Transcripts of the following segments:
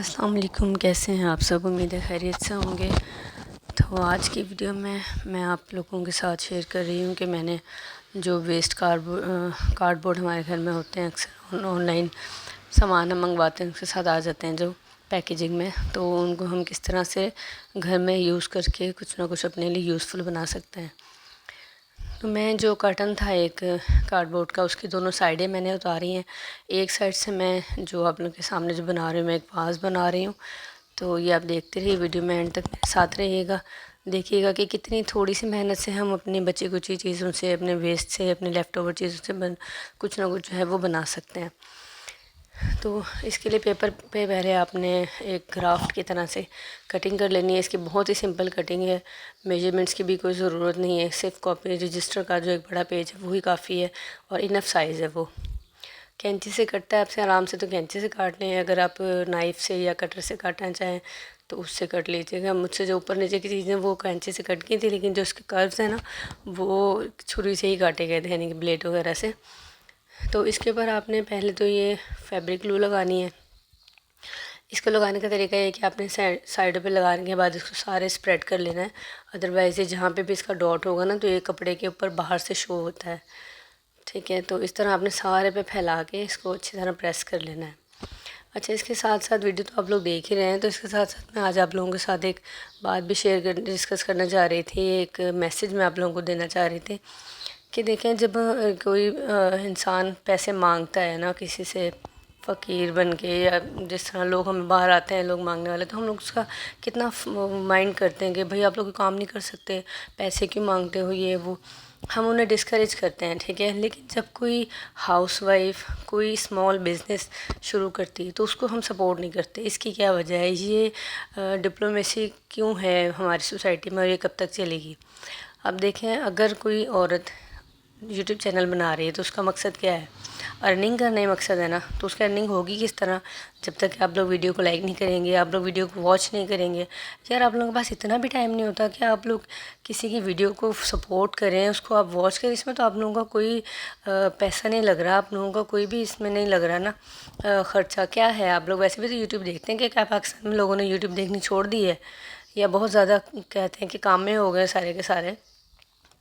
السلام علیکم، کیسے ہیں آپ سب؟ امید ہے خیریت سے ہوں گے۔ تو آج کی ویڈیو میں آپ لوگوں کے ساتھ شیئر کر رہی ہوں کہ میں نے جو ویسٹ کارڈ بورڈ ہمارے گھر میں ہوتے ہیں، اکثر آن لائن سامان ہم منگواتے ہیں، اس کے ساتھ آ جاتے ہیں جو پیکیجنگ میں، تو ان کو ہم کس طرح سے گھر میں یوز کر کے کچھ نہ کچھ اپنے لیے یوزفل بنا سکتے ہیں۔ تو میں جو کرٹن تھا ایک کارڈ بورڈ کا، اس کی دونوں سائڈیں میں نے اتاری ہیں۔ ایک سائڈ سے میں جو آپ لوگوں کے سامنے جو بنا رہی ہوں، میں ایک واز بنا رہی ہوں۔ تو یہ آپ دیکھتے رہیے، ویڈیو میں اینڈ تک میرے ساتھ رہیے گا، دیکھیے گا کہ کتنی تھوڑی سی محنت سے ہم اپنی بچی کچی چیزوں سے، اپنے ویسٹ سے، اپنے لیفٹ اوور چیزوں سے کچھ نہ کچھ جو ہے وہ بنا سکتے ہیں۔ تو اس کے لیے پیپر پہ پہلے آپ نے ایک گرافٹ کی طرح سے کٹنگ کر لینی ہے۔ اس کی بہت ہی سمپل کٹنگ ہے، میجرمنٹس کی بھی کوئی ضرورت نہیں ہے، صرف کاپی رجسٹر کا جو ایک بڑا پیج ہے وہی کافی ہے، اور انف سائز ہے وہ۔ کینچی سے کٹتا ہے آپ سے آرام سے، تو کینچی سے کاٹ لیں، اگر آپ نائف سے یا کٹر سے کاٹنا چاہیں تو اس سے کٹ لیجیے گا۔ مجھ سے جو اوپر نیچے کی چیزیں وہ کینچی سے کٹ گئی تھی، لیکن جو اس کے کروز ہیں نا وہ چھری سے ہی کاٹے گئے تھے، یعنی کہ بلیڈ وغیرہ سے۔ تو اس کے اوپر آپ نے پہلے تو یہ فیبرک گلو لگانی ہے۔ اس کو لگانے کا طریقہ یہ ہے کہ آپ نے سائڈوں پہ لگانے کے بعد اس کو سارے اسپریڈ کر لینا ہے، ادروائز یہ جہاں پہ بھی اس کا ڈاٹ ہوگا نا تو یہ کپڑے کے اوپر باہر سے شو ہوتا ہے، ٹھیک ہے۔ تو اس طرح آپ نے سارے پہ پھیلا کے اس کو اچھی طرح پریس کر لینا ہے۔ اچھا، اس کے ساتھ ساتھ ویڈیو تو آپ لوگ دیکھ ہی رہے ہیں، تو اس کے ساتھ ساتھ میں آج آپ لوگوں کے ساتھ ایک بات بھی ڈسکس کرنا چاہ رہی تھی، ایک میسیج میں آپ لوگوں کو دینا چاہ رہی تھی کہ دیکھیں، جب کوئی انسان پیسے مانگتا ہے نا کسی سے فقیر بن کے، یا جس طرح لوگ ہمیں باہر آتے ہیں لوگ مانگنے والے، تو ہم لوگ اس کا کتنا مائنڈ کرتے ہیں کہ بھئی آپ لوگ کام نہیں کر سکتے، پیسے کیوں مانگتے ہو، یہ وہ، ہم انہیں ڈسکریج کرتے ہیں، ٹھیک ہے۔ لیکن جب کوئی ہاؤس وائف کوئی اسمال بزنس شروع کرتی ہے تو اس کو ہم سپورٹ نہیں کرتے۔ اس کی کیا وجہ ہے؟ یہ ڈپلومیسی کیوں ہے ہماری سوسائٹی میں، اور یہ کب تک چلے گی؟ اب دیکھیں، اگر کوئی عورت یوٹیوب چینل بنا رہی ہے تو اس کا مقصد کیا ہے؟ ارننگ کرنا ہی مقصد ہے نا، تو اس کا ارننگ ہوگی کس طرح؟ جب تک کہ آپ لوگ ویڈیو کو لائک نہیں کریں گے، آپ لوگ ویڈیو کو واچ نہیں کریں گے۔ یار آپ لوگوں کے پاس اتنا بھی ٹائم نہیں ہوتا کہ آپ لوگ کسی کی ویڈیو کو سپورٹ کریں، اس کو آپ واچ کریں، اس میں تو آپ لوگوں کا کوئی پیسہ نہیں لگ رہا، آپ لوگوں کا کوئی بھی اس میں نہیں لگ رہا نا خرچہ۔ کیا ہے، آپ لوگ ویسے بھی تو یوٹیوب دیکھتے ہیں کہ کیا پاکستان میں لوگوں نے یوٹیوب دیکھنی چھوڑ دی ہے، یا بہت زیادہ کہتے ہیں کہ کام میں ہو گئے سارے کے سارے؟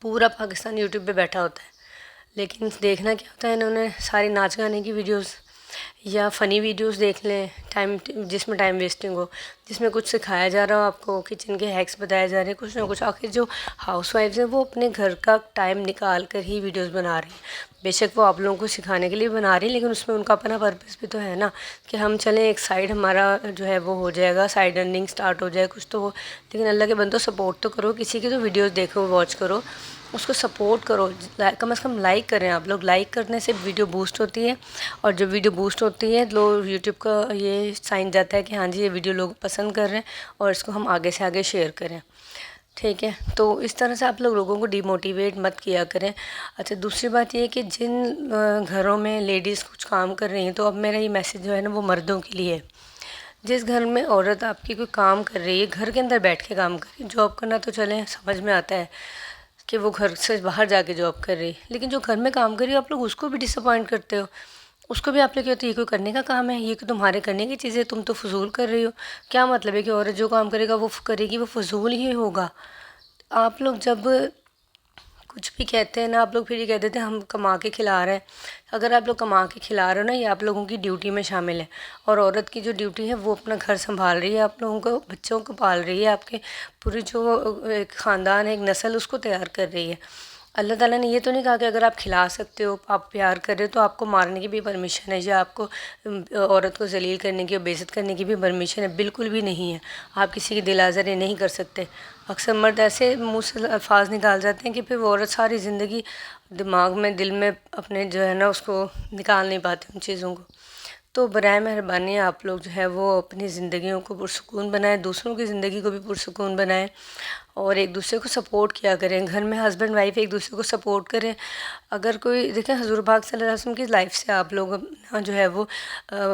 پورا پاکستان یوٹیوب پہ بیٹھا ہوتا ہے، لیکن دیکھنا کیا ہوتا ہے، انہوں نے ساری ناچ گانے کی ویڈیوز یا فنی ویڈیوز دیکھ لیں، جس میں ٹائم ویسٹنگ ہو، جس میں کچھ سکھایا جا رہا ہو، آپ کو کچن کے ہیکس بتائے جا رہے ہیں، کچھ نہ کچھ۔ آخر جو ہاؤس وائفز ہیں وہ اپنے گھر کا ٹائم نکال کر ہی ویڈیوز بنا رہی ہیں، بے شک وہ آپ لوگوں کو سکھانے کے لیے بنا رہی ہیں، لیکن اس میں ان کا اپنا پرپس بھی تو ہے نا، کہ ہم چلیں ایک سائیڈ ہمارا جو ہے وہ ہو جائے گا، سائیڈ ارننگ سٹارٹ ہو جائے کچھ تو وہ۔ لیکن اللہ کے بندو، سپورٹ تو کرو، کسی کی تو ویڈیوز دیکھو، واچ کرو، اس کو سپورٹ کرو، کم از کم لائک کریں۔ آپ لوگ لائک کرنے سے ویڈیو بوسٹ ہوتی ہے، اور جب ویڈیو بوسٹ ہوتی ہے لوگ یوٹیوب کا یہ سائن جاتا ہے کہ ہاں جی یہ ویڈیو لوگ پسند کر رہے ہیں، اور اس کو ہم آگے سے آگے شیئر کریں، ٹھیک ہے۔ تو اس طرح سے آپ لوگوں کو ڈی موٹیویٹ مت کیا کریں۔ اچھا، دوسری بات یہ ہے کہ جن گھروں میں لیڈیز کچھ کام کر رہی ہیں، تو اب میرا یہ میسیج جو ہے نا وہ مردوں کے لیے ہے۔ جس گھر میں عورت آپ کی کوئی کام کر رہی ہے، گھر کے اندر بیٹھ کے کام کر رہی ہے، جاب کرنا تو چلیں سمجھ میں آتا ہے کہ وہ گھر سے باہر جا کے جاب کر رہی ہے، لیکن جو گھر میں کام کر رہی ہے آپ لوگ اس کو بھی ڈس اپوائنٹ کرتے ہو، اس کو بھی آپ لوگ کہتے ہیں یہ کوئی کرنے کا کام ہے، یہ کہ تمہارے کرنے کی چیزیں تم تو فضول کر رہی ہو۔ کیا مطلب ہے کہ عورت جو کام کرے گا وہ کرے گی، وہ فضول ہی ہوگا؟ آپ لوگ جب کچھ بھی کہتے ہیں نا، آپ لوگ پھر یہ کہہ دیتے ہیں ہم کما کے کھلا رہے ہیں۔ اگر آپ لوگ کما کے کھلا رہے ہو نا، یہ آپ لوگوں کی ڈیوٹی میں شامل ہے، اور عورت کی جو ڈیوٹی ہے وہ اپنا گھر سنبھال رہی ہے، آپ لوگوں کو بچوں کو پال رہی ہے، آپ کے پوری جو ایک خاندان ہے، ایک نسل، اس کو تیار کر رہی ہے۔ اللہ تعالیٰ نے یہ تو نہیں کہا کہ اگر آپ کھلا سکتے ہو، آپ پیار کر رہے ہو، تو آپ کو مارنے کی بھی پرمیشن ہے، یا آپ کو عورت کو ذلیل کرنے کی اور بے عزت کرنے کی بھی پرمیشن ہے، بالکل بھی نہیں ہے۔ آپ کسی کی دل آزاری نہیں کر سکتے۔ اکثر مرد ایسے منہ سے الفاظ نکال جاتے ہیں کہ پھر وہ عورت ساری زندگی دماغ میں، دل میں اپنے جو ہے نا اس کو نکال نہیں پاتے ان چیزوں کو۔ تو برائے مہربانی آپ لوگ جو ہے وہ اپنی زندگیوں کو پرسکون بنائیں، دوسروں کی زندگی کو بھی پرسکون بنائیں، اور ایک دوسرے کو سپورٹ کیا کریں۔ گھر میں ہسبینڈ وائف ایک دوسرے کو سپورٹ کریں۔ اگر کوئی دیکھیں، حضور پاک صلی اللہ علیہ وسلم کی لائف سے آپ لوگ جو ہے وہ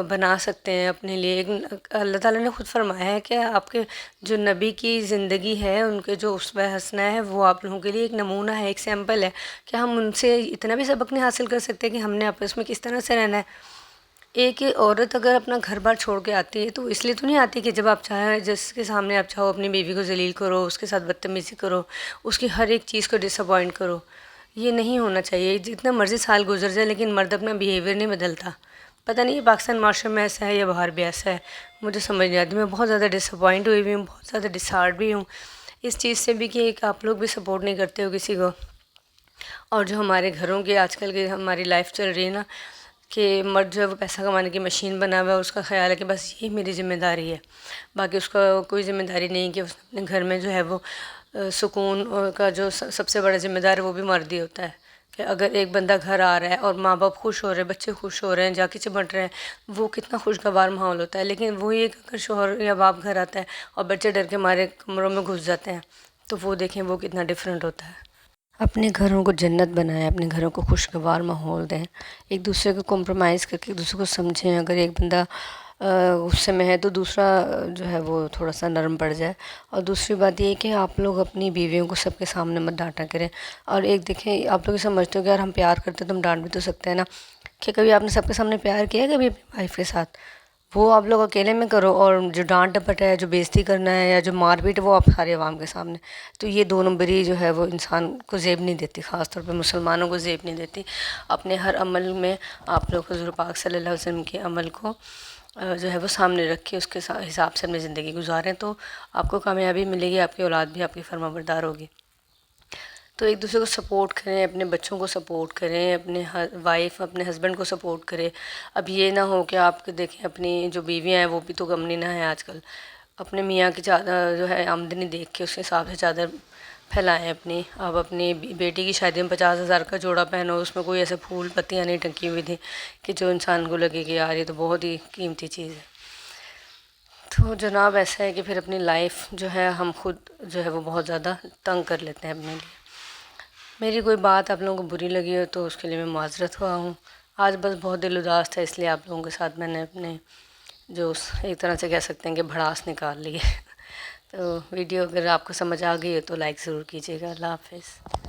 بنا سکتے ہیں اپنے لیے۔ اللہ تعالیٰ نے خود فرمایا ہے کہ آپ کے جو نبی کی زندگی ہے، ان کے جو اسوہ حسنہ ہے، وہ آپ لوگوں کے لیے ایک نمونہ ہے، ایک سیمپل ہے۔ کہ ہم ان سے اتنا بھی سبق نہیں حاصل کر سکتے کہ ہم نے آپس میں کس طرح سے رہنا ہے؟ ایک عورت اگر اپنا گھر بار چھوڑ کے آتی ہے تو اس لیے تو نہیں آتی کہ جب آپ چاہیں جس کے سامنے آپ چاہو اپنی بیوی کو ذلیل کرو، اس کے ساتھ بدتمیزی کرو، اس کی ہر ایک چیز کو ڈس اپوائنٹ کرو. یہ نہیں ہونا چاہیے. جتنا مرضی سال گزر جائے لیکن مرد اپنا بیہیویئر نہیں بدلتا. پتہ نہیں یہ پاکستان معاشرے میں ایسا ہے یا باہر بھی ایسا ہے، مجھے سمجھ نہیں آتی. میں بہت زیادہ ڈس اپوائنٹ ہوئی ہوں، بہت زیادہ ڈسہارٹ بھی ہوں اس چیز سے بھی کہ ایک آپ لوگ بھی سپورٹ نہیں کرتے ہو کسی کو. اور جو ہمارے گھروں کے آج کل کے ہماری لائف چل رہی ہے نا کہ مرد جو ہے وہ پیسہ کمانے کی مشین بنا ہوا ہے، اس کا خیال ہے کہ بس یہی میری ذمہ داری ہے، باقی اس کا کوئی ذمہ داری نہیں کہ اس اپنے گھر میں جو ہے وہ سکون کا جو سب سے بڑا ذمہ دار ہے وہ بھی مرد ہی ہوتا ہے. کہ اگر ایک بندہ گھر آ رہا ہے اور ماں باپ خوش ہو رہے ہیں، بچے خوش ہو رہے ہیں، جا کے چمٹ رہے ہیں، وہ کتنا خوشگوار ماحول ہوتا ہے. لیکن وہی ایک اگر شوہر یا باپ گھر آتا ہے اور بچے ڈر کے مارے کمروں میں گھس جاتے ہیں تو وہ دیکھیں وہ کتنا ڈفرینٹ ہوتا ہے. اپنے گھروں کو جنت بنائیں، اپنے گھروں کو خوشگوار ماحول دیں، ایک دوسرے کو کمپرومائز کر کے ایک دوسرے کو سمجھیں. اگر ایک بندہ غصے میں ہے تو دوسرا جو ہے وہ تھوڑا سا نرم پڑ جائے. اور دوسری بات یہ ہے کہ آپ لوگ اپنی بیویوں کو سب کے سامنے مت ڈانٹا کریں. اور ایک دیکھیں، آپ لوگ یہ سمجھتے ہو کہ اگر ہم پیار کرتے ہیں تو ہم ڈانٹ بھی تو سکتے ہیں نا. کہ کبھی آپ نے سب کے سامنے پیار کیا ہے کبھی اپنی وائف کے ساتھ؟ وہ آپ لوگ اکیلے میں کرو، اور جو ڈانٹ ڈپٹ ہے، جو بےزتی کرنا ہے یا جو مار پیٹ ہے، وہ آپ سارے عوام کے سامنے. تو یہ دو نمبری جو ہے وہ انسان کو زیب نہیں دیتی، خاص طور پہ مسلمانوں کو زیب نہیں دیتی. اپنے ہر عمل میں آپ لوگ حضور پاک صلی اللہ علیہ وسلم کے عمل کو جو ہے وہ سامنے رکھے، اس کے حساب سے اپنی زندگی گزاریں تو آپ کو کامیابی ملے گی، آپ کی اولاد بھی آپ کی فرما بردار ہوگی. تو ایک دوسرے کو سپورٹ کریں، اپنے بچوں کو سپورٹ کریں، اپنے وائف اپنے ہسبینڈ کو سپورٹ کرے. اب یہ نہ ہو کہ آپ دیکھیں اپنی جو بیویاں ہیں وہ بھی تو کم نہیں نہ ہیں آج کل. اپنے میاں کی چادر جو ہے آمدنی دیکھ کے اس کے حساب سے چادر پھیلائیں اپنی. آپ اپنی بیٹی کی شادی میں 50,000 کا جوڑا پہنو، اس میں کوئی ایسے پھول پتیاں نہیں ٹنکی ہوئی تھیں کہ جو انسان کو لگے کہ یار یہ تو بہت ہی قیمتی چیز ہے. تو جناب ایسا ہے کہ پھر اپنی لائف جو ہے ہم خود جو ہے وہ بہت زیادہ تنگ کر لیتے ہیں اپنے لیے. میری کوئی بات آپ لوگوں کو بری لگی ہو تو اس کے لیے میں معذرت ہوا ہوں. آج بس بہت دل اداس تھا، اس لیے آپ لوگوں کے ساتھ میں نے اپنے جو ایک طرح سے کہہ سکتے ہیں کہ بھڑاس نکال لی ہے. تو ویڈیو اگر آپ کو سمجھ آ گئی ہے تو لائک ضرور کیجیے گا. اللہ حافظ.